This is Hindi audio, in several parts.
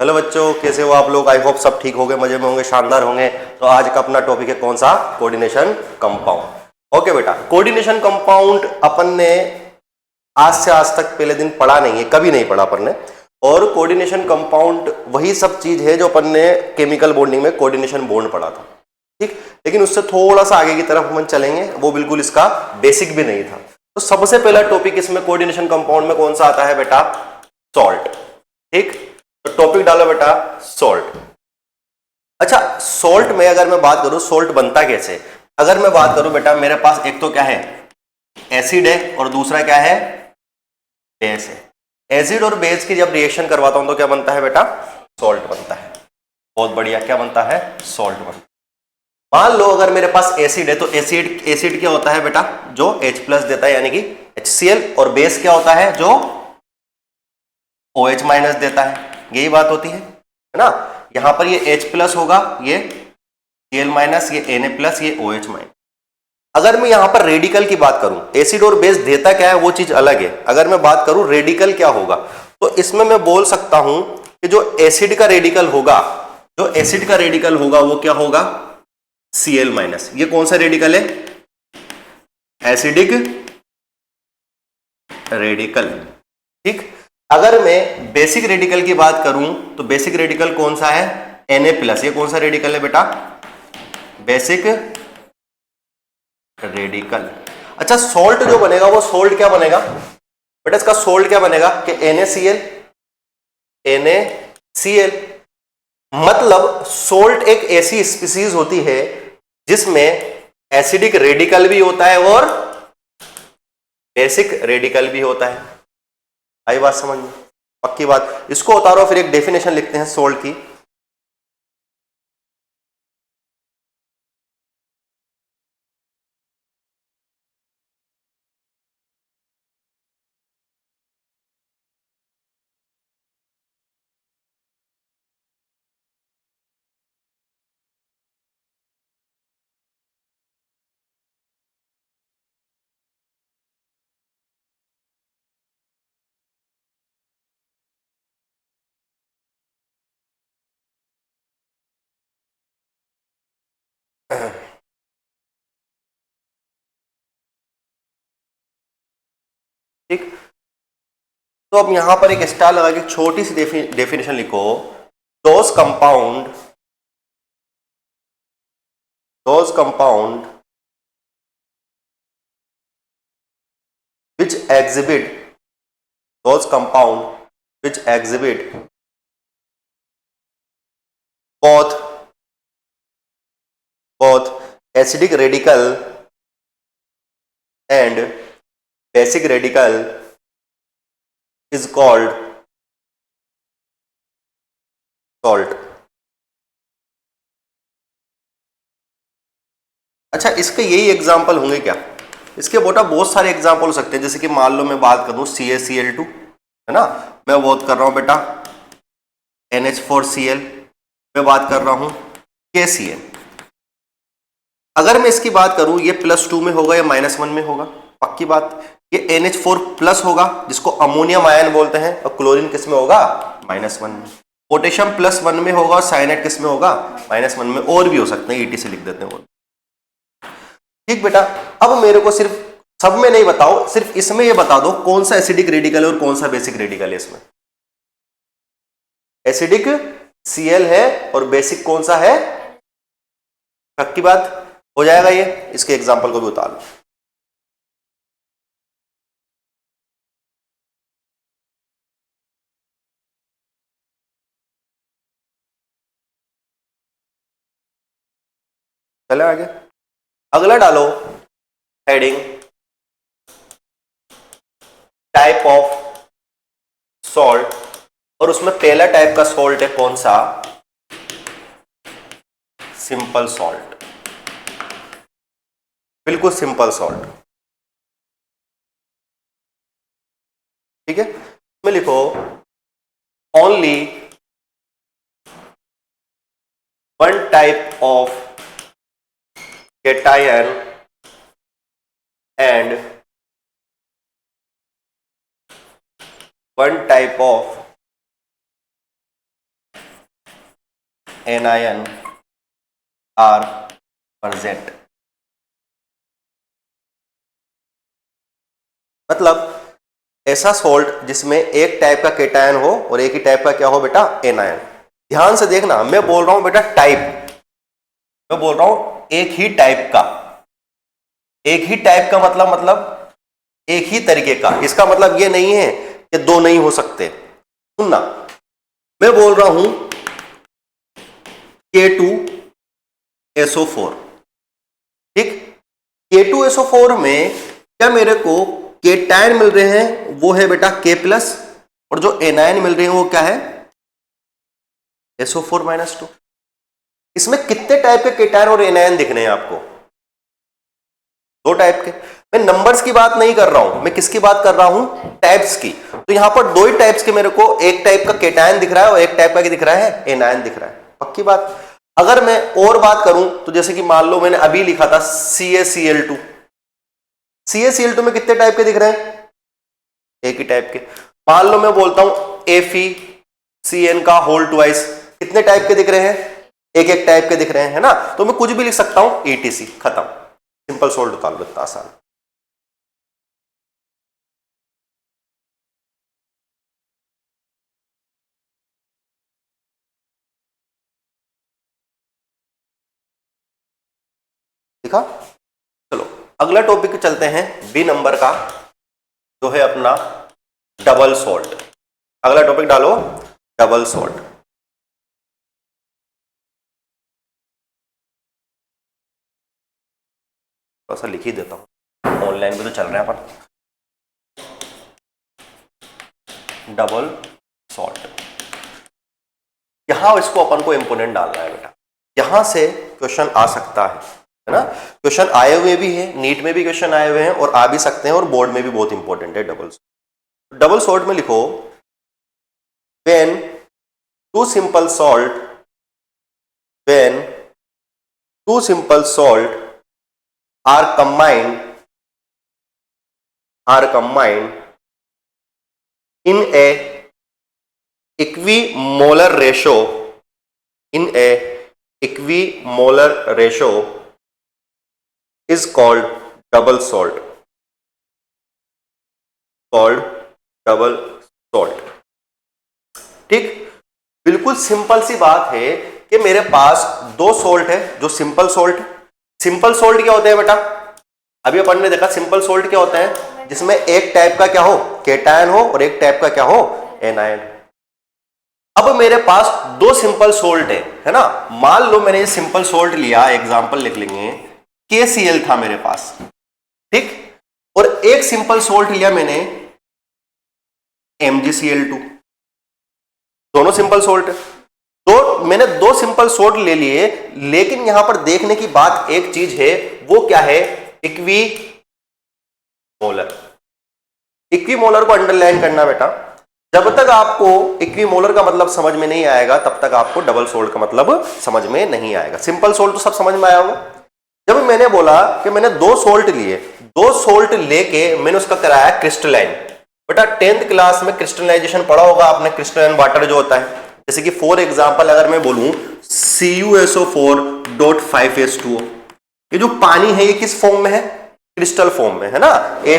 हेलो बच्चों, कैसे हो आप लोग? आई होप सब ठीक होंगे, मजे में होंगे, शानदार होंगे। तो आज का अपना टॉपिक है कौन सा? Coordination compound. ओके बेटा, कोऑर्डिनेशन कंपाउंड अपन ने आज से आज तक पहले दिन पढ़ा नहीं है, कभी नहीं पढ़ा अपन ने। और कोऑर्डिनेशन कंपाउंड वही सब चीज है जो अपन ने केमिकल बॉन्डिंग में कोऑर्डिनेशन बॉन्ड पढ़ा था, ठीक। लेकिन उससे थोड़ा सा आगे की तरफ हम चलेंगे, वो बिल्कुल इसका बेसिक भी नहीं था। तो सबसे पहला टॉपिक इसमें कोऑर्डिनेशन कंपाउंड में कौन सा आता है बेटा? सॉल्ट, ठीक। तो टॉपिक डालो बेटा सॉल्ट। अच्छा, सॉल्ट में अगर मैं बात करूं सॉल्ट बनता कैसे, अगर मैं बात करूं बेटा, मेरे पास एक तो क्या है, एसिड है, और दूसरा क्या है, बेस है। एसिड और बेस की जब रिएक्शन करवाता हूं तो क्या बनता है बेटा? सॉल्ट बनता है। बहुत बढ़िया, क्या बनता है? सॉल्ट बनता है। मान लो अगर मेरे पास एसिड है तो एसिड एसिड क्या होता है बेटा? जो H प्लस देता है, यानी कि HCl। और बेस क्या होता है? जो OH माइनस देता है। यही बात होती है ना। यहां पर ये H प्लस होगा, ये Cl माइनस, ये Na प्लस, ये OH माइनस। अगर मैं यहां पर रेडिकल की बात करूं, एसिड और बेस देता क्या है वो चीज अलग है। अगर मैं बात करूं रेडिकल क्या होगा, तो इसमें मैं बोल सकता हूं कि जो एसिड का रेडिकल होगा, जो एसिड का रेडिकल होगा वो क्या होगा? Cl minus. ये कौन सा रेडिकल है? एसिडिक रेडिकल, ठीक। अगर मैं बेसिक रेडिकल की बात करूं तो बेसिक रेडिकल कौन सा है? Na plus. ये कौन सा रेडिकल है बेटा? Basic radical. अच्छा, सॉल्ट जो बनेगा वो सॉल्ट क्या बनेगा बेटा? इसका सॉल्ट क्या बनेगा कि NaCl, NaCl। मतलब सॉल्ट एक ऐसी स्पीसीज होती है जिसमें एसिडिक रेडिकल भी होता है और बेसिक रेडिकल भी होता है। आई बात समझ में? पक्की बात। इसको उतारो, फिर एक डेफिनेशन लिखते हैं सोल्ट की। ठीक। तो अब यहां पर एक स्टार लगा के छोटी सी डेफिनेशन लिखो। Those compound, those compound which exhibit, those compound which exhibit both both acidic radical and basic radical is called salt। अच्छा, इसके यही एग्जाम्पल होंगे क्या? इसके बेटा बहुत सारे एग्जाम्पल हो सकते हैं। जैसे कि मान लो मैं बात करूं CaCl2, है ना। मैं बात कर रहा हूं बेटा NH4Cl। मैं बात कर रहा हूं KCl। अगर मैं इसकी बात करूं, ये +2 में होगा या -1 में होगा? पक्की बात। ये NH4 प्लस होगा जिसको अमोनियम आयन बोलते हैं, और क्लोरीन किस में होगा? -1 में। पोटेशियम +1 में होगा, और साइनाइड किस में होगा? -1 में। और भी हो सकते हैं, ET से लिख देते हैं। ठीक बेटा, अब मेरे को सिर्फ सब में नहीं बताओ, सिर्फ इसमें ये बता दो कौन सा एसिडिक रेडिकल है और कौन सा बेसिक रेडिकल है। इसमें एसिडिक Cl है और बेसिक कौन सा है? पक्की बात हो जाएगा ये। इसके एग्जांपल को भी उतार लो। चले आगे, अगला डालो हेडिंग टाइप ऑफ सॉल्ट। और उसमें पहला टाइप का सॉल्ट है कौन सा? Simple salt. बिल्कुल सिंपल सॉल्ट, ठीक है। इसमें लिखो only one type of cation and one type of anion are present. मतलब ऐसा सोल्ट जिसमें एक टाइप का केटायन हो और एक ही टाइप का क्या हो बेटा, एनायन। ध्यान से देखना, मैं बोल रहा हूं बेटा टाइप, मैं बोल रहा हूं एक ही टाइप का। एक ही टाइप का मतलब एक ही तरीके का। इसका मतलब ये नहीं है कि दो नहीं हो सकते। सुनना, मैं बोल रहा हूं K2SO4, ठीक। K2SO4 में क्या मेरे को केटायन मिल रहे हैं, वो है बेटा K+, और जो एनायन मिल रहे हैं वो क्या है, SO4-2। इसमें कितने टाइप के केटायन और एनायन दिख रहे हैं आपको, दो टाइप के। मैं नंबर्स की बात नहीं कर रहा हूं, मैं किसकी बात कर रहा हूं, टाइप्स की। तो यहां पर दो ही टाइप्स के मेरे को, एक टाइप का केटायन दिख रहा है और एक टाइप का क्या दिख रहा है, एनायन दिख रहा है। पक्की बात। अगर मैं और बात करूं तो जैसे कि मान लो मैंने अभी लिखा था CaCl2। CaCl2 में कितने टाइप के दिख रहे हैं, एक ही टाइप के। मान लो मैं बोलता हूं FeCN का होल ट्वाइस, कितने टाइप के दिख रहे हैं, एक एक टाइप के दिख रहे हैं, है ना। तो मैं कुछ भी लिख सकता हूं, ETC, खत्म। सिंपल सोल्ट निकाल लो, इतना आसान। देखा। चलो अगला टॉपिक चलते हैं, बी नंबर का, जो है अपना डबल सॉल्ट। अगला टॉपिक डालो, डबल सॉल्ट। थोड़ा सा लिख ही देता हूं, ऑनलाइन भी तो चल रहे हैं अपन। डबल सॉल्ट, यहां इसको अपन को इंपोनेंट डालना है बेटा। यहां से क्वेश्चन आ सकता है ना। क्वेश्चन आए हुए भी हैं, नीट में भी क्वेश्चन आए हुए हैं और आ भी सकते हैं, और बोर्ड में भी बहुत इंपॉर्टेंट है डबल सॉल्ट। डबल सॉल्ट में लिखो, when two simple salt, when two simple salt are combined, in a equimolar ratio, in a equimolar ratio is called double salt, called double salt। ठीक, बिल्कुल सिंपल सी बात है कि मेरे पास दो सोल्ट है, जो सिंपल सोल्ट। सिंपल सोल्ट क्या होते हैं बेटा, अभी अपन ने देखा सिंपल सोल्ट क्या होता है, जिसमें एक टाइप का क्या हो, केटायन हो, और एक टाइप का क्या हो, एनायन। अब मेरे पास दो सिंपल सोल्ट है ना। मान लो मैंने सिंपल सोल्ट लिया, एग्जांपल लिख लेंगे, KCl था मेरे पास, ठीक। और एक सिंपल सोल्ट लिया मैंने MgCl2, दोनों सिंपल सोल्ट। तो मैंने दो सिंपल सोल्ट ले लिए, लेकिन यहां पर देखने की बात एक चीज है, वो क्या है, इक्वी मोलर। इक्विमोलर को अंडरलाइन करना बेटा। जब तक आपको इक्विमोलर का मतलब समझ में नहीं आएगा, तब तक आपको डबल सोल्ट का मतलब समझ में नहीं आएगा। सिंपल सोल्ट तो सब समझ में आया होगा। जब मैंने बोला कि मैंने दो सोल्ट लिए, दो सोल्ट लेके मैंने उसका कराया क्रिस्टलाइन। बेटा 10th क्लास में क्रिस्टलाइजेशन पढ़ा होगा आपने, क्रिस्टलाइन वाटर जो होता है। जैसे कि फॉर एग्जांपल अगर मैं बोलूं CuSO4.5H2O, ये जो पानी है ये किस फॉर्म में है, क्रिस्टल फॉर्म में, है ना।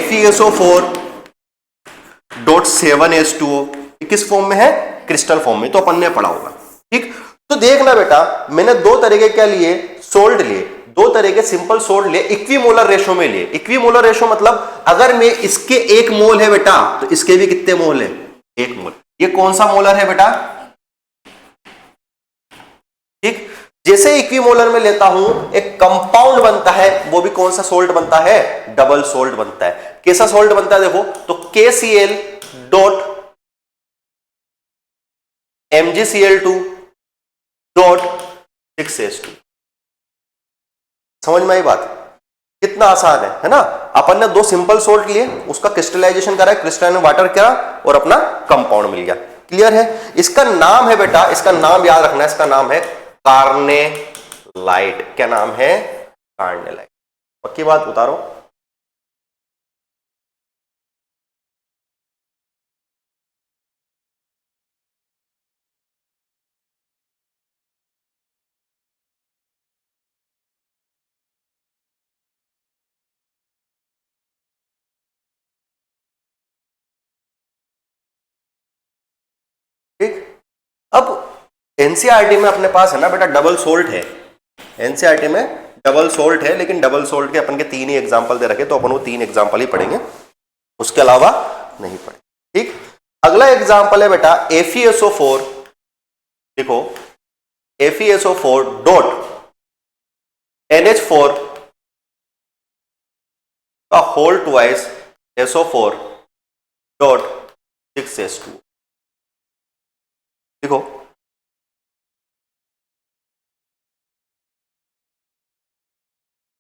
FeSO4.7H2O किस फॉर्म में है, क्रिस्टल फॉर्म में, तो अपन ने पढ़ा होगा, ठीक। तो देखना बेटा, मैंने दो तरह के क्या लिए, सोल्ट लिए, दो तरह के सिंपल सोल्ट लिए, इक्विमोलर रेशो में लिए। इक्विमोलर रेशो मतलब अगर मैं इसके 1 मोल है बेटा, तो इसके भी कितने मोल है, 1 मोल। ये कौन सा मोलर है बेटा, ठीक। जैसे इक्विमोलर में लेता हूं, एक कंपाउंड बनता है, वो भी कौन सा सोल्ट बनता है, डबल सोल्ट बनता है। कैसा सोल्ट बनता है देखो, तो KCl dot MgCl2 dot 6H2। समझ में आई बात, कितना आसान है ना। अपन ने दो सिंपल सोल्ट लिए, उसका क्रिस्टलाइजेशन करा, क्रिस्टलाइन वाटर करा, और अपना कंपाउंड मिल गया। क्लियर है। इसका नाम है बेटा, इसका नाम याद रखना है, इसका नाम है कार्नेलाइट। क्या नाम है, कार्नेलाइट। पक्की बात, उतारो। एनसीईआरटी में अपने पास है ना बेटा डबल सोल्ट है, एनसीईआरटी में डबल सोल्ट है, लेकिन डबल सोल्ट के अपन के 3 ही एग्जांपल दे रखे, तो अपन वो 3 एग्जांपल ही पढ़ेंगे, उसके अलावा नहीं पढ़ेंगे। ठीक, अगला एग्जांपल है बेटा FeSO4, देखो FeSO4 डॉट NH4 का whole twice SO4 dot 6S2। देखो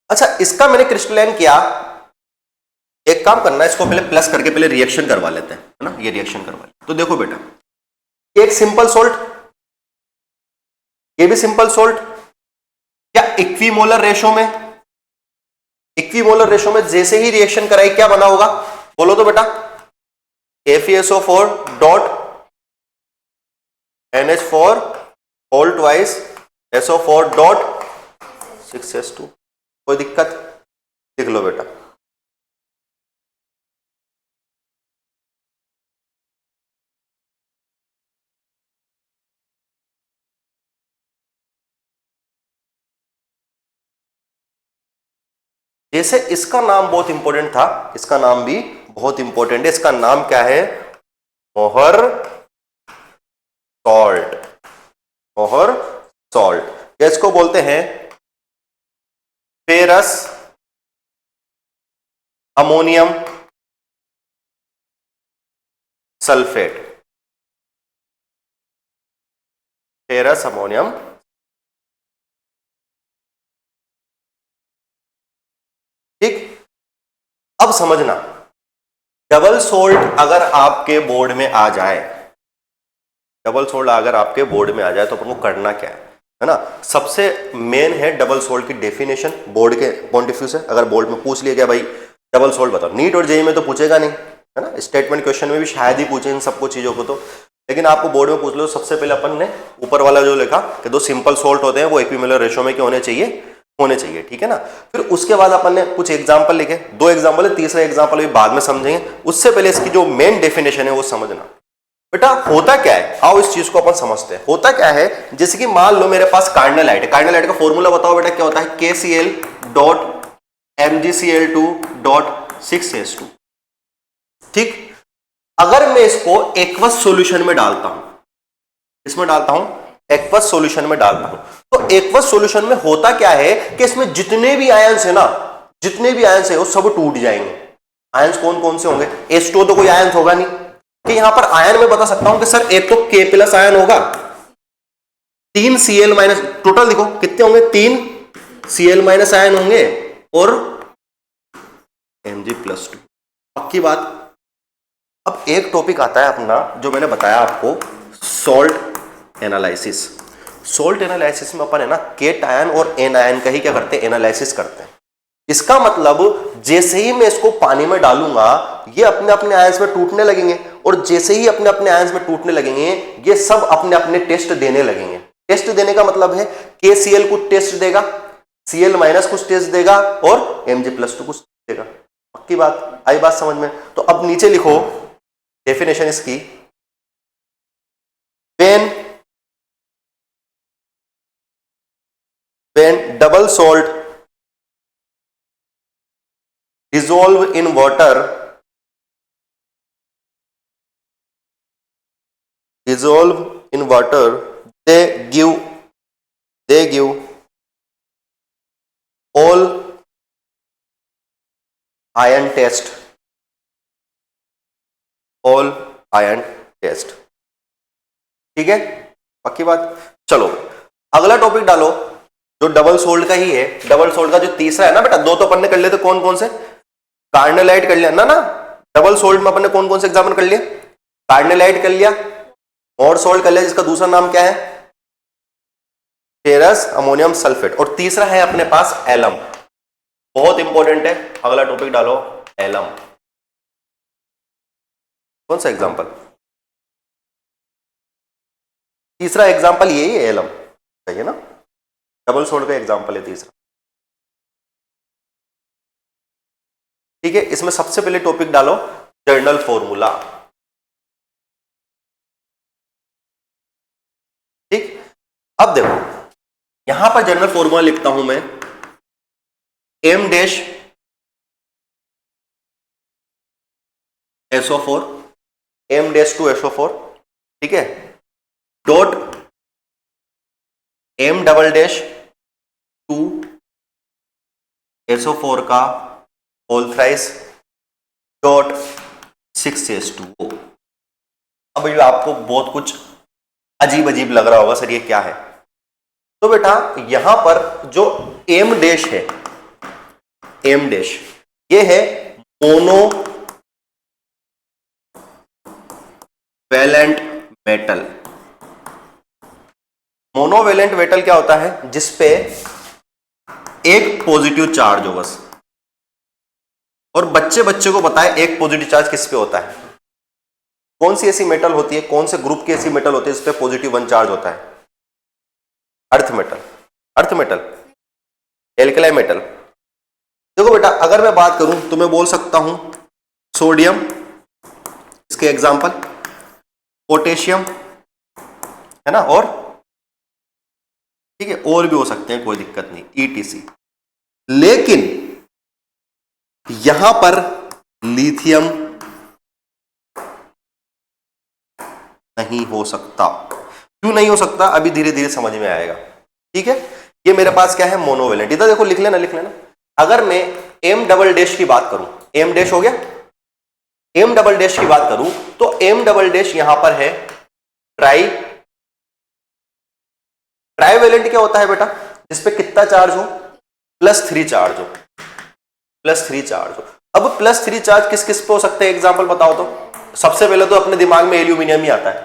अच्छा, इसका मैंने क्रिस्टलाइन किया, एक काम करना है, इसको पहले प्लस करके पहले रिएक्शन करवा लेते हैं, है ना, ये रिएक्शन करवा लेते हैं। तो देखो बेटा, एक सिंपल सोल्ट, ये भी सिंपल सोल्ट, क्या इक्विमोलर रेशो में, इक्विमोलर रेशो में जैसे ही रिएक्शन कराई क्या बना होगा, बोलो तो बेटा, FeSO4 dot NH4 whole twice SO4 dot 6S2। कोई दिक्कत, लिख लो बेटा। जैसे इसका नाम बहुत इंपॉर्टेंट था, इसका नाम भी बहुत इंपॉर्टेंट है, इसका नाम क्या है, मोहर सॉल्ट, मोहर सॉल्ट, इसको बोलते हैं ferrous ammonium sulphate, ferrous ammonium. ठीक, अब समझना, डबल सोल्ट अगर आपके बोर्ड में आ जाए, डबल सोल्ट अगर आपके बोर्ड में आ जाए तो अपन को करना क्या है ना, सबसे मेन है डबल सोल्ट की डेफिनेशन, बोर्ड के पॉइंट ऑफ व्यू से। अगर बोर्ड में पूछ लिया गया भाई डबल सोल्ट बताओ, नीट और जेईई में तो पूछेगा नहीं, है ना, स्टेटमेंट क्वेश्चन में भी शायद ही पूछे इन सबको चीजों को, तो लेकिन आपको बोर्ड में पूछ लो, सबसे पहले अपन ने ऊपर वाला जो लिखा कि 2 सिंपल सोल्ट होते हैं वो इक्विमोलर रेशो में होने चाहिए, ठीक है ना। फिर उसके बाद अपन ने कुछ एग्जांपल लिखे, 2 एग्जांपल है, तीसरा एग्जांपल भी बाद में समझेंगे, उससे पहले इसकी जो मेन डेफिनेशन है वो समझना। बेटा होता क्या है, आओ इस चीज को अपन समझते हैं। होता क्या है, जैसे कि मान लो मेरे पास कार्डिनल लाइट है, कार्डिनल लाइट का फॉर्मूला बताओ बेटा क्या होता है, KCl dot MgCl2 dot 6S2। ठीक, अगर मैं इसको एक्वस सॉल्यूशन में डालता हूं, इसमें डालता हूं, एक्वस सॉल्यूशन में डालता हूं, तो एक्वस सॉल्यूशन में होता क्या है कि इसमें जितने भी आयंस है ना, जितने भी आयंस है वो सब टूट जाएंगे। आयंस कौन कौन से होंगे, H2 तो कोई आयंस होगा नहीं, कि यहां पर आयन में बता सकता हूं कि सर एक तो K प्लस आयन होगा, 3 Cl माइनस, टोटल देखो कितने होंगे, 3 Cl माइनस आयन होंगे और Mg+2। पक्की बात। अब एक टॉपिक आता है अपना जो मैंने बताया आपको, सॉल्ट एनालिसिस। सॉल्ट एनालिसिस में अपन है ना केट आयन और एन आयन का ही क्या करते हैं, एनालिसिस करते हैं। इसका मतलब जैसे ही मैं इसको पानी में डालूंगा ये अपने अपने आयंस में टूटने लगेंगे, और जैसे ही अपने अपने आयंस में टूटने लगेंगे ये सब अपने अपने टेस्ट देने लगेंगे। टेस्ट देने का मतलब है KCl कुछ टेस्ट देगा, Cl माइनस कुछ टेस्ट देगा और Mg+2 कुछ देगा। पक्की बात, आई बात समझ में। तो अब नीचे लिखो डेफिनेशन इसकी, when double salt dissolve in water, they give all ion test, all ion test। ठीक है, पक्की बात। चलो अगला टॉपिक डालो जो डबल सोल्ट का ही है। डबल सोल्ट का जो तीसरा है ना बेटा, 2 तो अपन ने कर लिए थे, कौन कौन से, कार्डिनलाइट कर लिया ना, डबल सोल्ट में अपन ने कौन कौन से एग्जाम्पल कर लिया, कार्डिनलाइट कर लिया, और सोल्ट कर लिया जिसका दूसरा नाम क्या है, फेरस अमोनियम सल्फेट, और तीसरा है अपने पास एलम। बहुत इंपॉर्टेंट है, अगला टॉपिक डालो एलम। कौन सा एग्जाम्पल, तीसरा एग्जाम्पल यही है एलम, सही है ना, डबल सोल्ट का एग्जाम्पल है तीसरा। ठीक है, इसमें सबसे पहले टॉपिक डालो जर्नल फॉर्मूला। ठीक, अब देखो यहां पर जनरल फॉर्मूला लिखता हूं मैं, M dash SO4, M dash two SO4, ठीक है, dot M double dash two SO4 का होल थ्राइस डॉट 6H2O। अब ये आपको बहुत कुछ अजीब अजीब लग रहा होगा, सर ये क्या है? तो बेटा यहां पर जो एम डैश है, एम डैश ये है monovalent metal. Monovalent metal क्या होता है? जिसपे एक पॉजिटिव चार्ज हो बस, और बच्चे को पता है एक पॉजिटिव चार्ज किस पे होता है। कौन सी ऐसी मेटल होती है, कौन से ग्रुप की ऐसी मेटल होती है जिसपे पॉजिटिव 1 चार्ज होता है? Earth metal, earth metal, alkali metal. देखो बेटा अगर मैं बात करूं तो मैं बोल सकता हूं सोडियम, इसके एग्जांपल पोटेशियम, है ना, और ठीक है और भी हो सकते हैं, कोई दिक्कत नहीं, ETC। लेकिन यहां पर लिथियम नहीं हो सकता। क्यों नहीं हो सकता? अभी धीरे धीरे समझ में आएगा, ठीक है। ये मेरे पास क्या है? मोनोवेलेंट। इधर देखो, लिख लेना लिख लेना। अगर मैं एम डबल डैश की बात करूं, एम डैश हो गया, एम डबल डैश की बात करूं तो एम डबल डैश यहां पर है ट्राईवेलेंट। क्या होता है बेटा? जिसपे कितना चार्ज हो? +3 चार्ज हो, +3 चार्ज हो। अब +3 चार्ज किस किस पे हो सकते हैं? एग्जांपल बताओ तो। सबसे पहले तो अपने दिमाग में एल्यूमिनियम ही आता है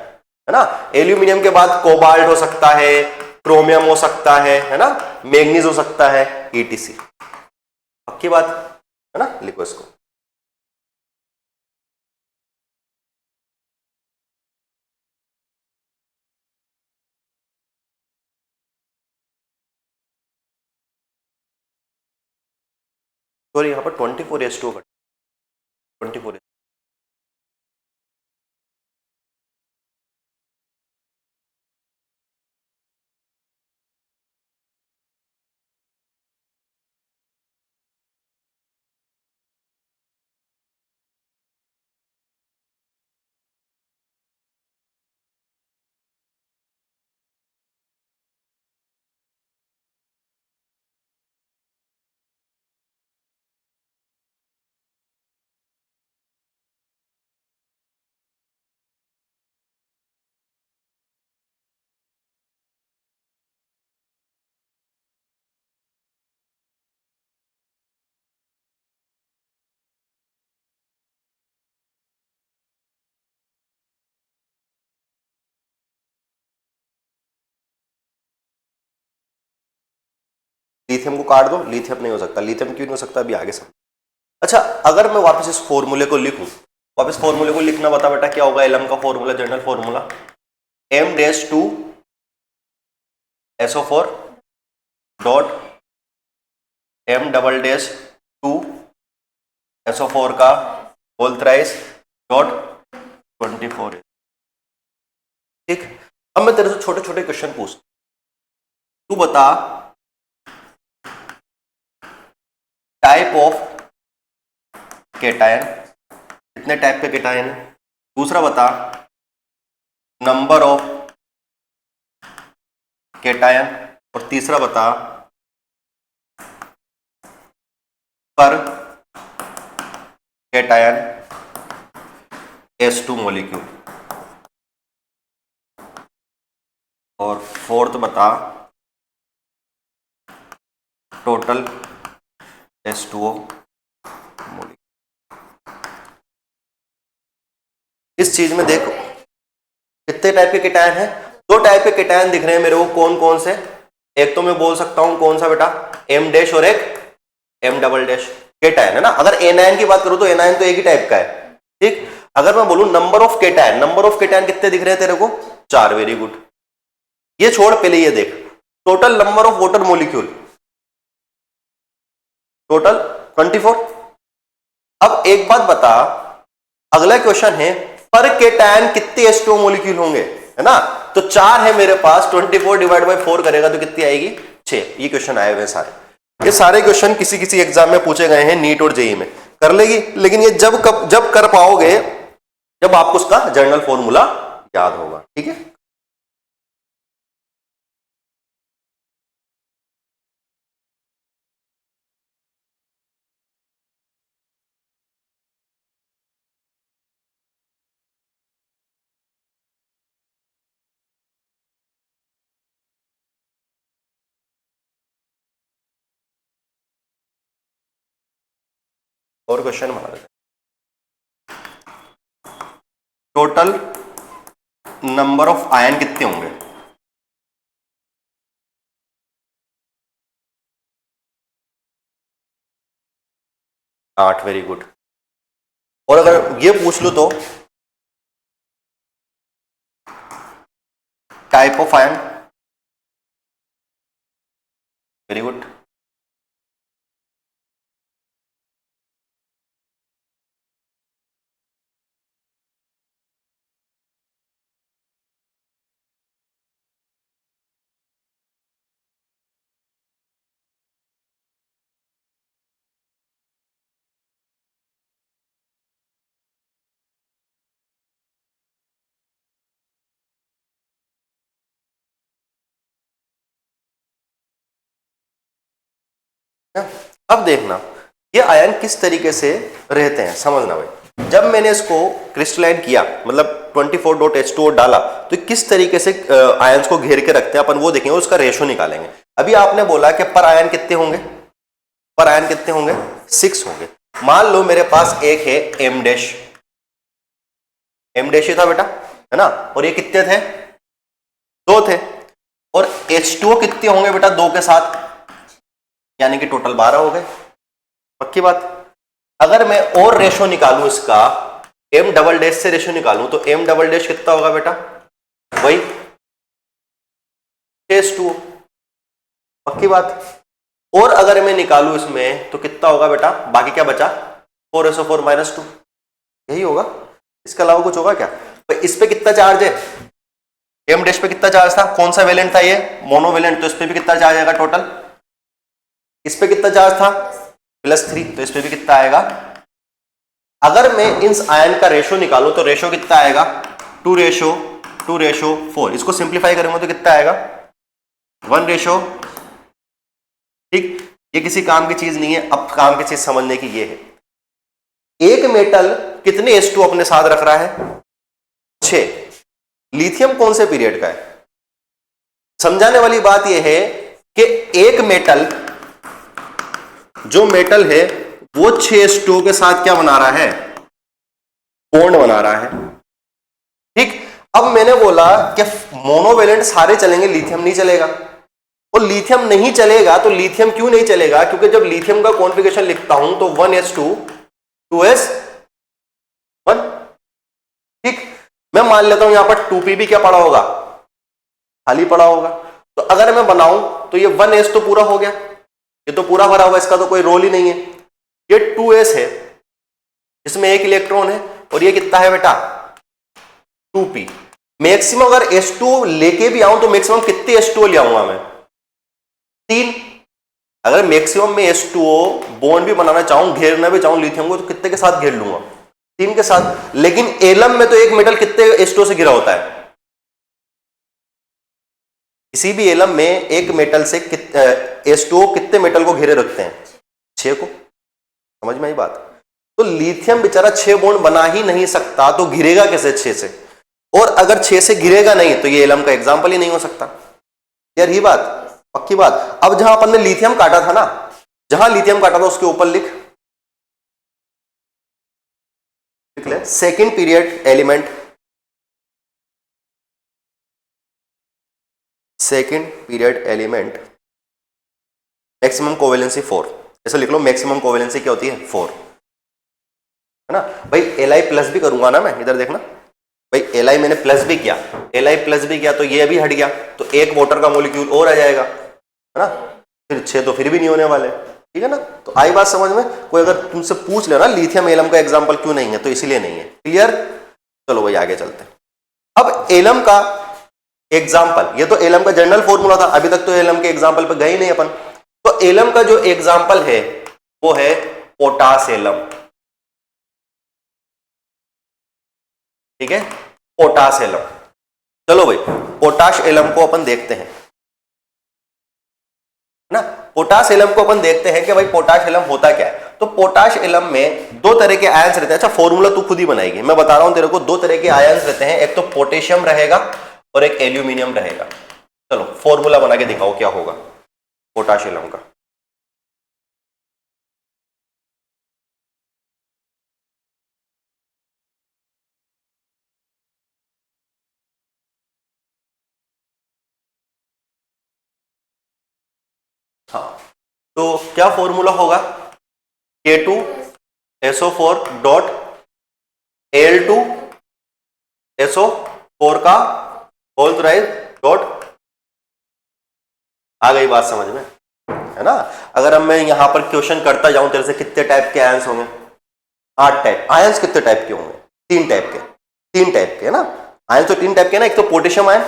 ना। एल्यूमिनियम के बाद कोबाल्ट हो सकता है, क्रोमियम हो सकता है ना, मैग्नीज हो सकता है, ETC। पक्की बात है ना, लिखो इसको। सॉरी यहां पर 24H2 घटा, 24H2। लिथियम को काट दो, लिथियम नहीं हो सकता। लिथियम क्यों नहीं हो सकता? अभी आगे समझ। अच्छा अगर मैं वापस इस फॉर्मूले को लिखूं, वापस फॉर्मूले को लिखना बता बेटा क्या होगा? एलएम का formula, general formula, M dash two SO4 dot M double dash two SO4 का होल थ्राइस डॉट 24। ठीक। अब मैं तेरे से छोटे छोटे क्वेश्चन पूछ, तू बता टाइप ऑफ केटायन, कितने टाइप के केटायन है। दूसरा बता नंबर ऑफ केटायन, और तीसरा बता पर केटायन S2 मॉलिक्यूल, और फोर्थ बता टोटल H2O मॉलिक्यूल। इस चीज में देखो कितने टाइप के केटायन हैं? 2 टाइप के केटायन दिख रहे हैं मेरे को। कौन कौन से? एक तो मैं बोल सकता हूं कौन सा बेटा? एम डैश, और एक एम डबल डैश केटायन है ना। अगर एनायन की बात करूं तो एनायन तो एक ही टाइप का है, ठीक। अगर मैं बोलूं number of cation, number of cation कितने दिख रहे हैं तेरे को? 4। Very good. ये छोड़, पहले ये देख total number of water molecule, total 24। अब एक बात बता, अगला क्वेश्चन है पर केटायन कितने H2O मॉलिक्यूल होंगे, है ना। तो 4 है मेरे पास, 24 डिवाइड बाई 4 करेगा तो कितनी आएगी? 6। ये क्वेश्चन आए हुए सारे, ये सारे क्वेश्चन किसी किसी एग्जाम में पूछे गए हैं, नीट और जेईई में। कर लेगी, लेकिन ये जब कर पाओगे जब आपको उसका जनरल फॉर्मूला याद होगा। ठीक है, और क्वेश्चन बना देते हैं। टोटल नंबर ऑफ आयन कितने होंगे? 8। Very good. और अगर ये पूछ लो तो type of ion? Very good. अब देखना ये आयन किस तरीके से रहते हैं, समझना भाई। जब मैंने इसको क्रिस्टलाइन किया, मतलब 24.H2O डाला, तो किस तरीके से आयंस को घेर के रखते हैं अपन वो देखेंगे, उसका रेशो निकालेंगे। अभी आपने बोला कि पर आयन कितने होंगे? पर आयन कितने होंगे? 6 होंगे। मान लो मेरे पास एक है एम डैश ही था बेटा, है ना, और ये कितने थे? 2 थे। और H2O कितने होंगे बेटा 2 के साथ? यानी कि टोटल 12 हो गए। पक्की बात। अगर मैं और रेशो निकालूं इसका, एम डबल डैश से रेशो निकालूं, तो एम डबल डैश कितना होगा बेटा? वही H2O। पक्की बात। और अगर मैं निकालूं इसमें तो कितना होगा बेटा? बाकी क्या बचा? 4SO4 -2, यही होगा। इसके अलावा कुछ होगा क्या? तो इस पे कितना चार्ज है? एम डैश पे कितना चार्ज था? कौन सा वेलेंट था ये? मोनोवेलेंट। तो इस पे भी कितना चार्ज आएगा टोटल? इस पे कितना चार्ज था? +3। तो इस पे भी कितना आएगा? अगर मैं इन आयन का रेशो निकालूं तो रेशो कितना आएगा? 2:4। इसको सिंप्लीफाई करेंगे तो कितना आएगा? 1:। ठीक, ये किसी काम की चीज नहीं है। अब काम की चीज समझने की ये है, एक मेटल कितने H2 अपने साथ रख रहा है? 6। लिथियम कौन से पीरियड का है? समझाने वाली बात यह है कि एक मेटल, जो मेटल है वो 6H2O के साथ क्या बना रहा है? बॉन्ड बना रहा है। ठीक, अब मैंने बोला कि मोनोवेलेंट सारे चलेंगे, लिथियम नहीं चलेगा। और लिथियम नहीं चलेगा तो लिथियम क्यों नहीं चलेगा? क्योंकि जब लिथियम का कॉन्फ़िगरेशन लिखता हूं तो 1s2 2s1। ठीक, मैं मान लेता हूं यहां पर 2p क्या पड़ा होगा? खाली पड़ा होगा। तो अगर मैं बनाऊं तो ये 1s तो पूरा हो गया, ये तो पूरा भरा हुआ, इसका तो कोई रोल ही नहीं है। ये 2s है, इसमें एक इलेक्ट्रॉन है, और ये कितना है बेटा? 2p। मैक्सिमम अगर H2 लेके भी आऊं तो मैक्सिमम कितने H2O ले आऊंगा मैं? 3। अगर मैक्सिमम में H2O बॉन्ड भी बनाना चाहूं, घेरना भी चाहूं लिथियम को, तो कितने के साथ घेर लूंगा? 3 के साथ। लेकिन एलम में तो एक मेटल कितने H2O से घिरा होता है? किसी भी एलम में एक मेटल से H2O कितने मेटल को घेरे रखते हैं? 6 को। समझ में आई बात? तो लिथियम बेचारा 6 बॉन्ड बना ही नहीं सकता, तो घिरेगा कैसे 6 से? और अगर 6 से घिरेगा नहीं तो ये एलम का एग्जाम्पल ही नहीं हो सकता। यार ये बात पक्की बात। अब जहां अपन ने लिथियम काटा था ना, जहां लिथियम काटा था उसके ऊपर लिख ले second period element, second period element maximum covalency 4। ऐसे लिख लो, मैक्सिमम कोवेलेंसी क्या होती है? 4, है ना भाई। Li प्लस भी करूंगा ना मैं, इधर देखना भाई, Li मैंने प्लस भी किया, Li प्लस भी किया तो ये भी हट गया, तो एक वाटर का मॉलिक्यूल और आ जाएगा, है ना। फिर 6 तो फिर भी नहीं होने वाले, ठीक है ना। तो आई बात समझ में? कोई अगर तुमसे पूछ लेना लिथियम एलम का एग्जांपल क्यों नहीं है, तो इसीलिए नहीं है। क्लियर? चलो भाई आगे चलते हैं। अब एलम का एग्जाम्पल, ये तो एलएम का जनरल फॉर्मूला था, अभी तक तो एलएम के एग्जाम्पल पे गए ही नहीं अपन। तो एलएम का जो एग्जाम्पल है वो है पोटास एलम, ठीक है, पोटास एलम। चलो भाई, पोटाश एलम को अपन देखते हैं ना, पोटाश एलम को अपन देखते हैं कि भाई पोटाश एलम होता क्या है। तो पोटाश एलम में दो तरह के आयंस रहते हैं। अच्छा फॉर्मूला तू खुद ही बनाएगी, मैं बता रहा हूं तेरे को, दो तरह के आयंस रहते हैं, एक तो पोटेशियम रहेगा और एक एल्यूमिनियम रहेगा। चलो फॉर्मूला बना के दिखाओ क्या होगा पोटाश एलम का। हाँ, तो क्या फॉर्मूला होगा, K2SO4 डॉट Al2SO4 का होल राइज डॉट, आ गई बात समझ में, है ना। अगर अब मैं यहां पर क्वेश्चन करता जाऊं तेरे से, कितने टाइप के आयंस होंगे, 8 टाइप। आयंस कितने टाइप के होंगे, 3 टाइप के, 3 टाइप के, है ना। आयंस तो 3 टाइप के ना, एक तो पोटेशियम आयन,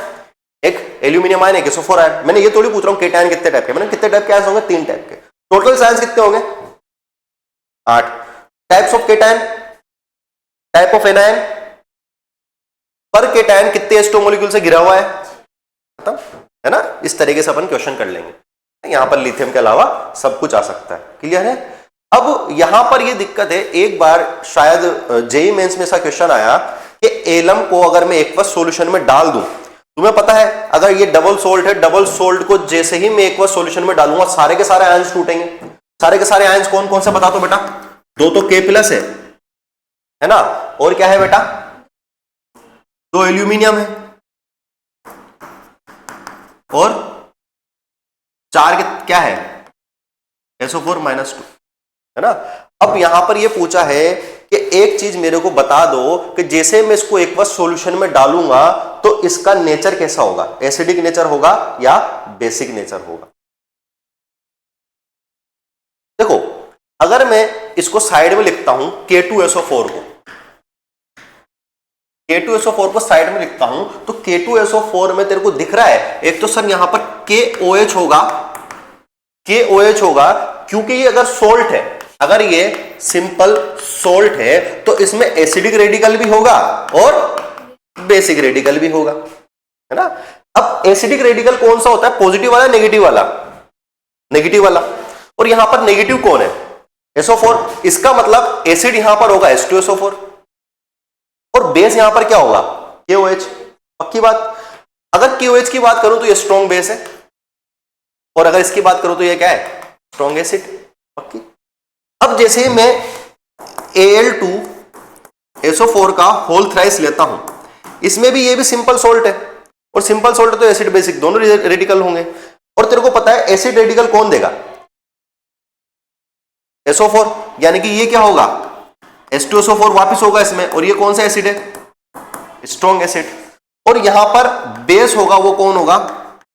एक एल्यूमिनियम आयन, एक SO4 आयन। मैंने ये थोड़ी पूछ रहा हूं केटायन कितने टाइप के, मैंने कितने टाइप के आयंस होंगे, 3 टाइप के। टोटल आयंस कितने होंगे, 8। Types of cation, type of anion, पर केटायन कितने एस्टो मॉलिक्यूल से घिरा हुआ है, खत्म, है ना। इस तरीके से अपन क्वेश्चन कर लेंगे। यहां पर लिथियम के अलावा सब कुछ आ सकता है, क्लियर है। अब यहां पर ये दिक्कत है, एक बार शायद जेई मेंस में ऐसा क्वेश्चन आया कि एलम को अगर मैं एक्वस सॉल्यूशन में डाल दूं, तुम्हें पता है अगर ये डबल सोल्ट है, डबल सोल्ट को जैसे ही मैं एक्वस सॉल्यूशन में डालूंगा सारे के सारे आयंस टूटेंगे। सारे के सारे आयंस कौन कौन से बता दो बेटा, दो तो K प्लस है ना, और क्या है बेटा, दो एल्यूमिनियम है, और चार क्या है, SO4 -2, है ना। अब यहां पर ये पूछा है कि एक चीज मेरे को बता दो कि जैसे मैं इसको एक्वस सॉल्यूशन में डालूंगा तो इसका नेचर कैसा होगा, एसिडिक नेचर होगा या बेसिक नेचर होगा। देखो अगर मैं इसको साइड में लिखता हूं, K2SO4 को, K2SO4 को साइड में लिखता हूं, तो K2SO4 में तेरे को दिख रहा है एक तो सर यहां पर KOH होगा, KOH होगा, क्योंकि ये अगर सोल्ट है, अगर ये सिंपल सोल्ट है तो इसमें एसिडिक रेडिकल भी होगा और बेसिक रेडिकल भी होगा, है ना। अब एसिडिक रेडिकल कौन सा होता है, पॉजिटिव वाला नेगेटिव वाला, नेगेटिव वाला, और यहां पर नेगेटिव कौन है, SO4, इसका मतलब एसिड यहां पर होगा H2SO4 और बेस यहां पर क्या होगा, KOH। पक्की बात, अगर KOH की बात करूं तो ये स्ट्रॉन्ग बेस है, और अगर इसकी बात करूं तो ये क्या है, स्ट्रॉन्ग एसिड, पक्की। अब जैसे मैं Al2SO4 का होल थ्राइस लेता हूं, इसमें भी ये भी सिंपल सोल्ट है, और सिंपल सोल्ट तो एसिड बेसिक दोनों रेडिकल होंगे, और तेरे को पता है एसिड रेडिकल कौन देगा, SO4, यानी कि ये क्या होगा, H2SO4 वापस होगा इसमें, और ये कौन सा एसिड है, स्ट्रॉन्ग एसिड, और यहां पर बेस होगा वो कौन होगा,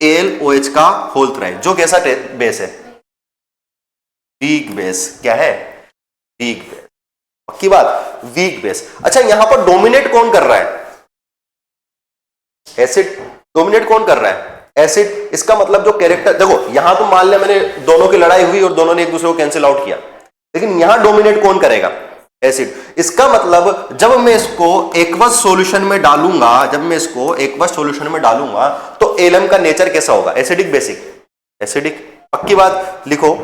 AlOH का होल थ्राइस, जो कैसा बेस है, वीक बेस, क्या है, वीक बेस, पक्की बात, वीक बेस। अच्छा यहां पर डोमिनेट कौन कर रहा है, एसिड, डोमिनेट कौन कर रहा है, एसिड। इसका मतलब जो कैरेक्टर, देखो यहां तो मान लिया मैंने दोनों की लड़ाई हुई और दोनों ने एक दूसरे को कैंसिल आउट किया, लेकिन यहां डोमिनेट कौन करेगा, एसिड। इसका मतलब जब मैं इसको एक्वस सॉल्यूशन में डालूंगा, जब मैं इसको एक्वस सॉल्यूशन में डालूंगा तो एलएम का नेचर कैसा होगा, एसिडिक बेसिक, एसिडिक, पक्की बात, लिखो।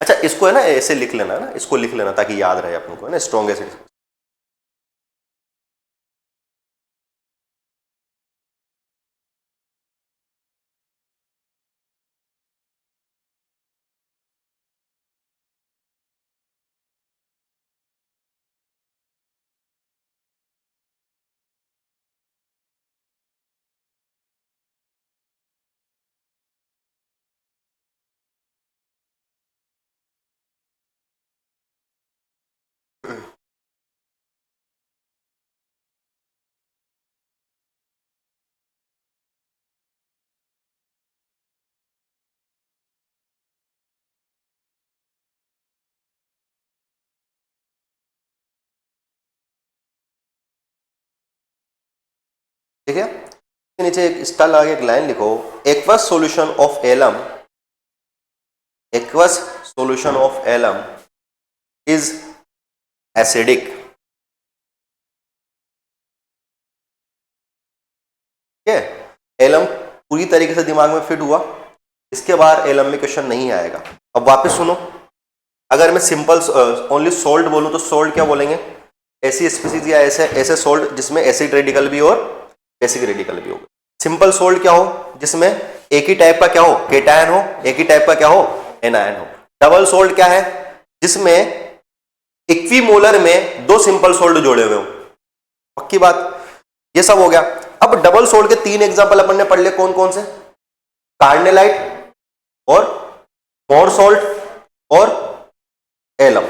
अच्छा इसको है ना ऐसे लिख लेना, ना इसको लिख लेना ताकि याद रहे अपने को, है ना, स्ट्रॉन्ग एसिड। ठीक है, नीचे एक स्टार लगा के एक लाइन लिखो, aqueous solution of alum, aqueous solution of alum is acidic. ठीक है, एलम पूरी तरीके से दिमाग में फिट हुआ, इसके बाद एलम में क्वेश्चन नहीं आएगा। अब वापस सुनो, अगर मैं सिंपल ओनली सोल्ट बोलूं तो सोल्ट क्या बोलेंगे, ऐसी स्पीसीज या ऐसे ऐसे सोल्ट जिसमें एसिड रेडिकल भी और बेसिक रेडिकल भी हो। सिंपल सोल्ट क्या हो, जिसमें एक ही टाइप का क्या हो, केटायन हो, एक ही टाइप का क्या हो, एनायन हो। डबल सोल्ट क्या है, जिसमें इक्विमोलर में दो सिंपल सोल्ट जोड़े हुए हो। पक्की बात, ये सब हो गया। अब डबल सोल्ट के 3 एग्जांपल अपन ने पढ़ लिए, कौन कौन से, कार्नेलाइट और मोर सोल्ट और एलम।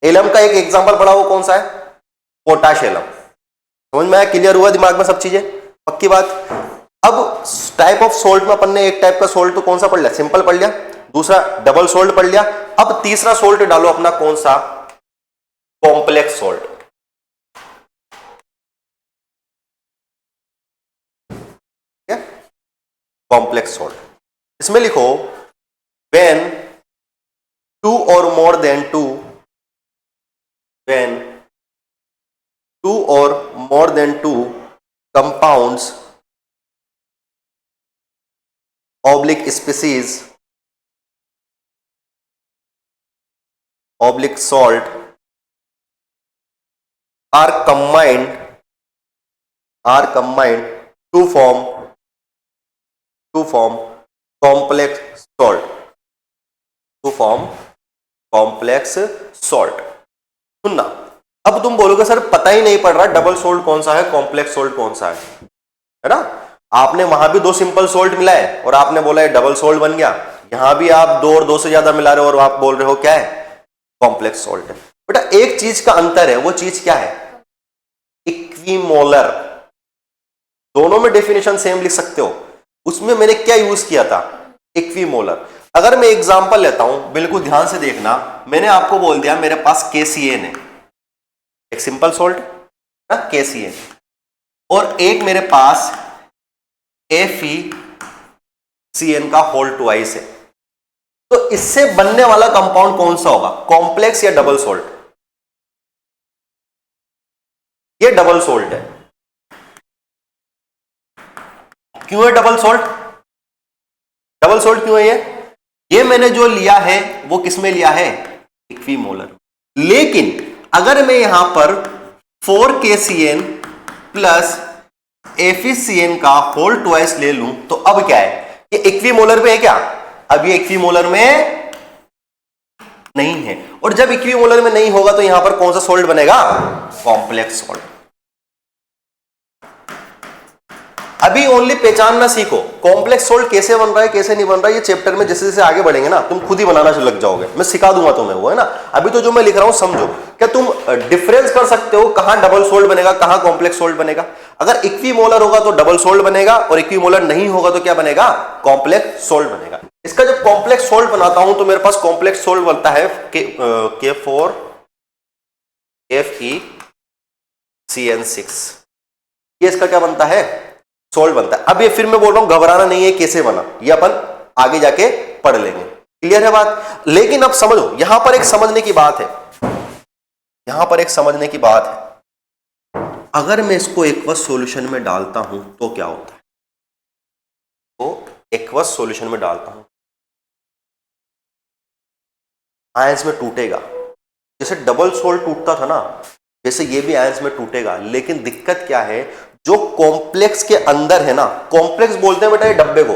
एलम का एक एग्जांपल पढ़ा, वो कौन सा है, पोटाश एलम। समझ में आया, क्लियर हुआ दिमाग में सब चीजें, पक्की बात। अब टाइप ऑफ सोल्ट में अपन ने एक टाइप का सोल्ट तो कौन सा पढ़ लिया, सिंपल पढ़ लिया, दूसरा डबल सोल्ट पढ़ लिया। अब तीसरा सोल्ट डालो अपना, कौन सा, कॉम्प्लेक्स सोल्ट। कॉम्प्लेक्स सोल्ट, इसमें लिखो when 2 or more than 2, when 2 or more than 2 compounds oblique species oblique salt are combined to form complex salt, to form complex salt। सुनना, अब तुम बोलोगे सर पता ही नहीं पड़ रहा डबल सोल्ट कौन सा है, कॉम्प्लेक्स सोल्ट कौन सा है ना। आपने वहां भी 2 सिंपल सोल्ट मिला है और आपने बोला है डबल सोल्ट बन गया, यहां भी आप 2 और 2 से ज्यादा मिला रहे हो और आप बोल रहे हो क्या है, कॉम्प्लेक्स सोल्ट है। बेटा एक चीज का अंतर है, वो चीज क्या है, इक्विमोलर। दोनों में डेफिनेशन सेम लिख सकते हो, उसमें मैंने क्या यूज किया था, इक्विमोलर। अगर मैं एग्जांपल लेता हूं, बिल्कुल ध्यान से देखना, मैंने आपको बोल दिया मेरे पास KCN है, एक सिंपल सोल्ट ना KCN, और एक मेरे पास FeCN का होल ट्वाइस है। तो इससे बनने वाला कंपाउंड कौन सा होगा, कॉम्प्लेक्स या डबल सोल्ट, ये डबल सोल्ट है। क्यों है डबल सोल्ट, डबल सोल्ट क्यों है ये मैंने जो लिया है वो किसमें लिया है, इक्विमोलर। लेकिन अगर मैं यहां पर 4KCN प्लस FeCN का होल ट्वाइस ले लूं तो अब क्या है, ये इक्विमोलर में है क्या, अब ये इक्विमोलर में नहीं है। और जब इक्विमोलर में नहीं होगा तो यहां पर कौन सा सोल्ट बनेगा, कॉम्प्लेक्स सोल्ट। अभी ओनली पहचानना सीखो, कॉम्प्लेक्स सोल्ट कैसे बन रहा है कैसे नहीं बन रहा है, ये चैप्टर में जैसे जैसे आगे बढ़ेंगे ना तुम खुद ही बनाना लग जाओगे, मैं सिखा दूंगा तुम्हें, वो है ना। अभी तो जो मैं लिख रहा हूं समझो, क्या तुम डिफरेंस कर सकते हो कहां डबल सोल्ट बनेगा कहां कॉम्प्लेक्स सोल्ट बनेगा। अगर इक्विमोलर होगा तो डबल सोल्ट बनेगा और इक्विमोलर नहीं होगा तो क्या बनेगा, कॉम्प्लेक्स सोल्ट बनेगा। इसका जब कॉम्प्लेक्स सोल्ट बनाता हूं तो मेरे पास कॉम्प्लेक्स सोल्ट बनता है K4FeCN6, ये इसका क्या बनता है, सोल्ट बनता है। अब ये फिर मैं बोल रहा हूं घबराना नहीं है कैसे बना, ये अपन आगे जाके पढ़ लेंगे, क्लियर है बात। लेकिन अब समझो, यहां पर एक समझने की बात है, यहां पर एक समझने की बात है, अगर मैं इसको एक्वस सॉल्यूशन में डालता हूं तो क्या होता है, तो एक्वस सॉल्यूशन में डालता हूं आयंस में टूटेगा, जैसे डबल सोल्ट टूटता था ना वैसे ये भी आयंस में टूटेगा। लेकिन दिक्कत क्या है, जो कॉम्प्लेक्स के अंदर है ना, कॉम्प्लेक्स बोलते हैं बेटा ये डब्बे को,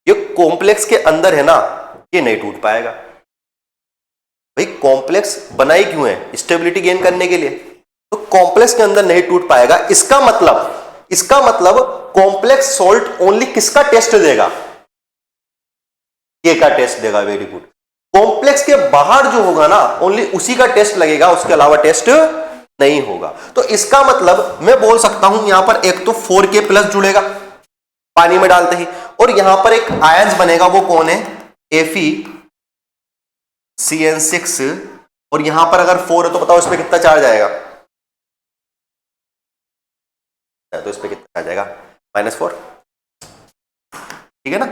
ये कॉम्प्लेक्स के अंदर है ना ये नहीं टूट पाएगा। भाई कॉम्प्लेक्स बनाई क्यों है, स्टेबिलिटी गेन करने के लिए, तो कॉम्प्लेक्स के अंदर नहीं टूट पाएगा। इसका मतलब कॉम्प्लेक्स सोल्ट ओनली किसका टेस्ट देगा, के का टेस्ट देगा। Very good. कॉम्प्लेक्स के बाहर जो होगा ना ओनली उसी का टेस्ट लगेगा, उसके अलावा टेस्ट नहीं होगा। तो इसका मतलब मैं बोल सकता हूं यहां पर एक तो 4K प्लस जुड़ेगा पानी में डालते ही, और यहां पर एक आयंस बनेगा, वो कौन है, FeCN6, और यहां पर अगर 4 है तो बताओ इसमें कितना चार्ज आएगा, तो इस पे कितना आ जाएगा, -4। ठीक है ना।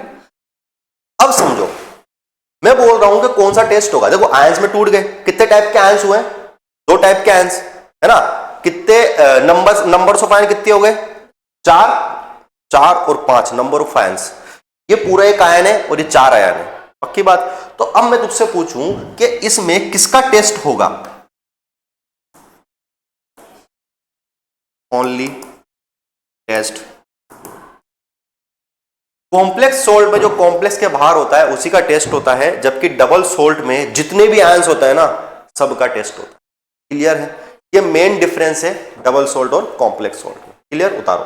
अब समझो, मैं बोल रहा हूं कि कौन सा टेस्ट होगा। देखो आयंस में टूट गए, कितने टाइप के आयंस हुए? दो टाइप के आयंस, है ना। कितने नंबर्स ऑफ आयन कितने हो गए? चार, चार और पांच नंबर ऑफ आयंस। ये पूरा एक आयन है और ये चार आयन है, पक्की बात। तो अब मैं तुझसे पूछूं कि इसमें किसका टेस्ट होगा? ओनली टेस्ट कॉम्प्लेक्स सोल्ट में, जो कॉम्प्लेक्स के बाहर होता है उसी का टेस्ट होता है, जबकि डबल सोल्ट में जितने भी आयंस होता है ना, सबका टेस्ट होता है। क्लियर है? ये मेन डिफरेंस है डबल सोल्ट और कॉम्प्लेक्स सोल्ट में। क्लियर? उतारो।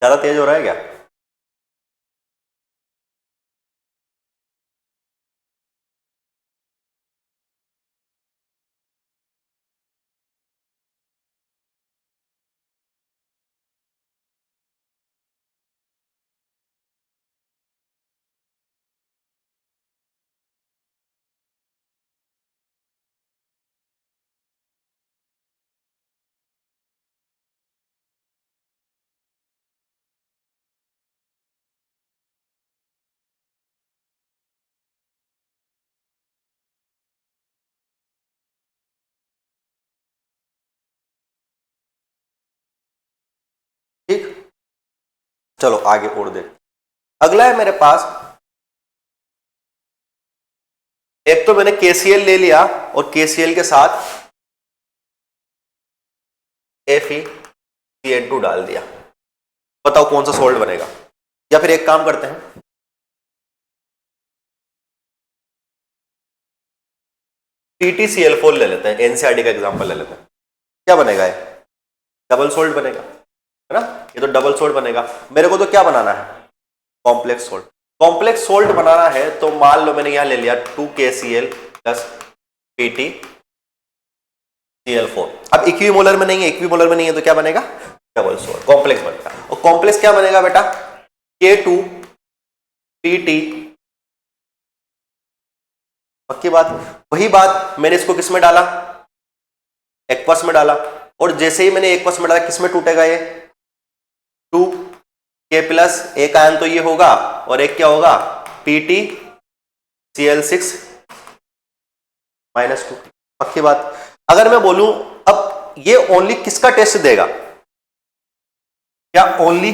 ज्यादा तेज हो रहा है क्या? ठीक, चलो आगे और देख। अगला है मेरे पास, एक तो मैंने KCl ले लिया और KCl के साथ FeCN2 डाल दिया। बताओ कौन सा सोल्ट बनेगा? या फिर एक काम करते हैं, TTCl4 ले लेते हैं, NCERT का एग्जांपल ले लेते हैं। क्या बनेगा? ये डबल सोल्ट बनेगा, है ना। ये तो डबल सोल्ट बनेगा। मेरे को तो क्या बनाना है? Complex salt. कॉम्प्लेक्स सोल्ट बनाना है तो मान लो मैंने यहां ले लिया 2KCl प्लस PTCl4। अब इक्विमोलर में नहीं है, इक्विमोलर में नहीं है तो क्या बनेगा? डबल सोल्ट, कॉम्प्लेक्स बनेगा। और कॉम्प्लेक्स क्या बनेगा बेटा? K2PT। पक्की बात। वही बात मैंने इसको किस में डाला? एक्वस में डाला। और जैसे ही मैंने एक्वस में डाला, किस में टूटेगा ये? 2K प्लस, एक आयन तो ये होगा और एक क्या होगा? PTCl6 -2। पक्की बात। अगर मैं बोलूं अब ये ओनली किसका टेस्ट देगा? क्या ओनली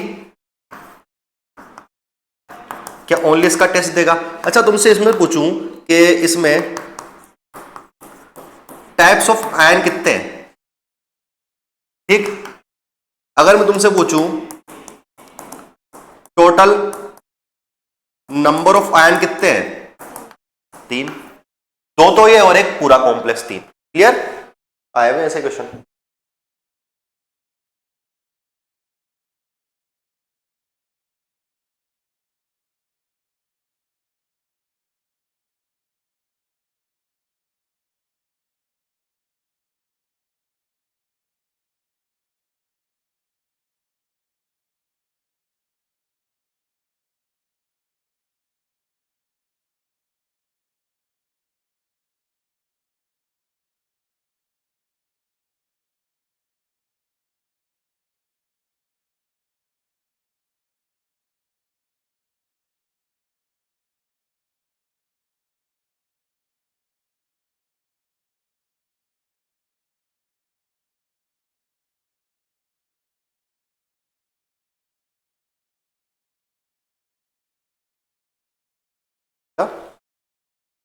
इसका टेस्ट देगा? अच्छा तुमसे इसमें पूछूं कि इसमें टाइप्स ऑफ आयन कितने हैं? ठीक, अगर मैं तुमसे पूछूं टोटल नंबर ऑफ आयन कितने हैं? 3। दो तो ये और एक पूरा कॉम्प्लेक्स 3। क्लियर? आए हुए ऐसे क्वेश्चन?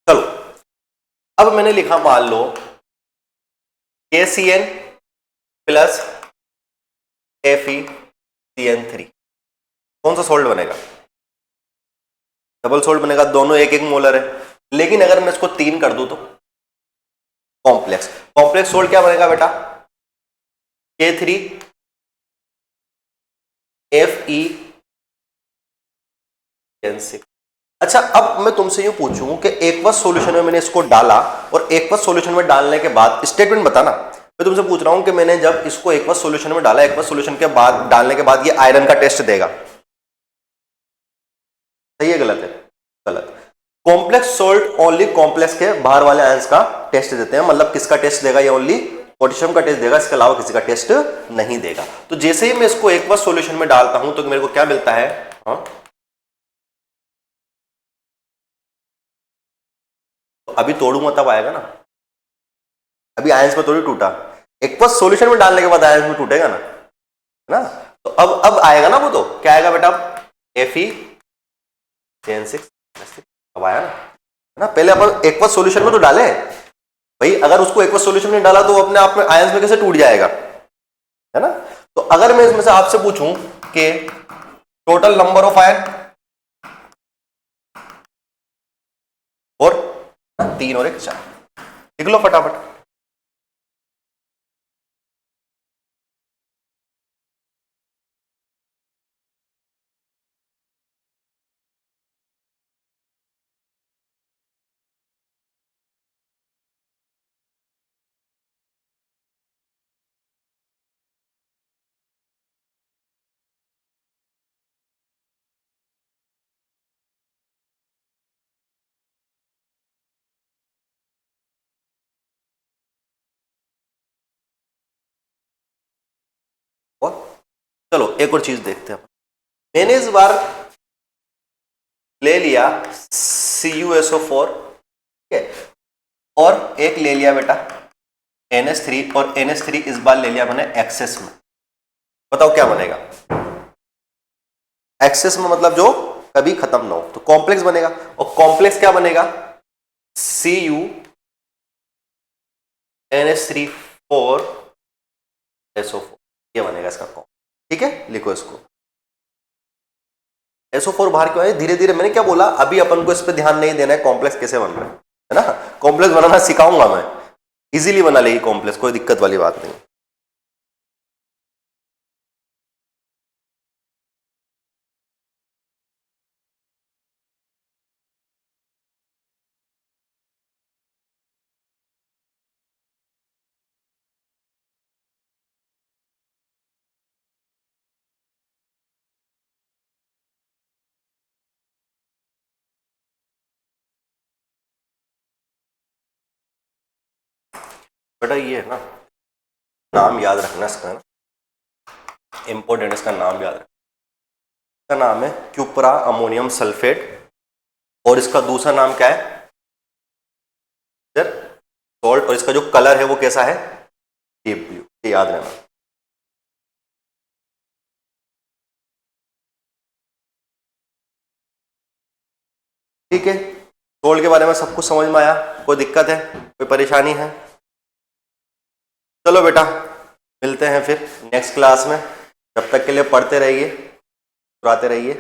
चलो, अब मैंने लिखा मान लो KCN प्लस FeCN3। कौन सा सोल्ट बनेगा? डबल सोल्ट बनेगा, दोनों एक एक मोलर है। लेकिन अगर मैं इसको 3 कर दूं तो कॉम्प्लेक्स। कॉम्प्लेक्स सोल्ट क्या बनेगा बेटा? K3FeCN6। अच्छा, अब मैं तुमसे यूं पूछूं कि एक्वस सॉल्यूशन में मैंने इसको डाला और एक्वस सॉल्यूशन में डालने के बाद स्टेटमेंट बताना। मैं तुमसे पूछ रहा हूं कि मैंने जब इसको एक्वस सॉल्यूशन में डाला, एक्वस सॉल्यूशन के बाद डालने के बाद ये आयरन का टेस्ट देगा, सही है गलत है? गलत। कॉम्प्लेक्स सोल्ट ओनली कॉम्प्लेक्स के बाहर वाले आयंस का टेस्ट देते हैं, मतलब किसका टेस्ट देगा? ये ओनली पोटेशियम का टेस्ट देगा, इसके अलावा किसी का टेस्ट नहीं देगा। तो जैसे ही मैं इसको एक्वस सॉल्यूशन में डालता हूं तो मेरे को क्या मिलता है? हाँ, तो अभी तोड़ूंगा तब आएगा ना, अभी आयंस में थोड़ी टूटा, एक्वस सॉल्यूशन में डालने के बाद आयंस में टूटेगा ना, है ना? तो अब आएगा ना वो, तो क्या आएगा बेटा? Fe अब आया ना, है ना? पहले अपन एक्वस सॉल्यूशन में तो डाले भाई, अगर उसको एक्वस सॉल्यूशन में डाला तो अपने आप में आयंस में कैसे टूट जाएगा, है ना? तो अगर मैं इसमें से आपसे पूछूं कि टोटल नंबर ऑफ आयन, और 3 और 1 4, लिख लो फटाफट। और चलो एक और चीज देखते हैं। मैंने इस बार ले लिया CuSO4, ठीक है, और एक ले लिया बेटा NH3, और NH3 इस बार ले लिया मैंने एक्सेस में। बताओ क्या बनेगा? एक्सेस में मतलब जो कभी खत्म ना हो, तो कॉम्प्लेक्स बनेगा, और कॉम्प्लेक्स क्या बनेगा? CuNH3 4SO4, ये बनेगा इसका कॉम्प्लेक्स। ठीक है, लिखो इसको। SO4 बाहर क्यों है? धीरे धीरे, मैंने क्या बोला, अभी अपन को इस पे ध्यान नहीं देना है कॉम्प्लेक्स कैसे बन रहा है ना? कॉम्प्लेक्स बनाना सिखाऊंगा मैं, इजीली बना लेगी कॉम्प्लेक्स, कोई दिक्कत वाली बात नहीं। बेटा ये है ना, नाम याद रखना इसका ना, इंपॉर्टेंट, इसका नाम याद रखना। इसका नाम है क्यूपरा अमोनियम सल्फेट, और इसका दूसरा नाम क्या है? सॉल्ट, और इसका जो कलर है वो कैसा है? डीप ब्लू, ये याद रहना। ठीक है, सॉल्ट के बारे में सब कुछ समझ में आया? कोई दिक्कत है, कोई परेशानी है? चलो बेटा, मिलते हैं फिर नेक्स्ट क्लास में। जब तक के लिए पढ़ते रहिए, पढ़ाते रहिए।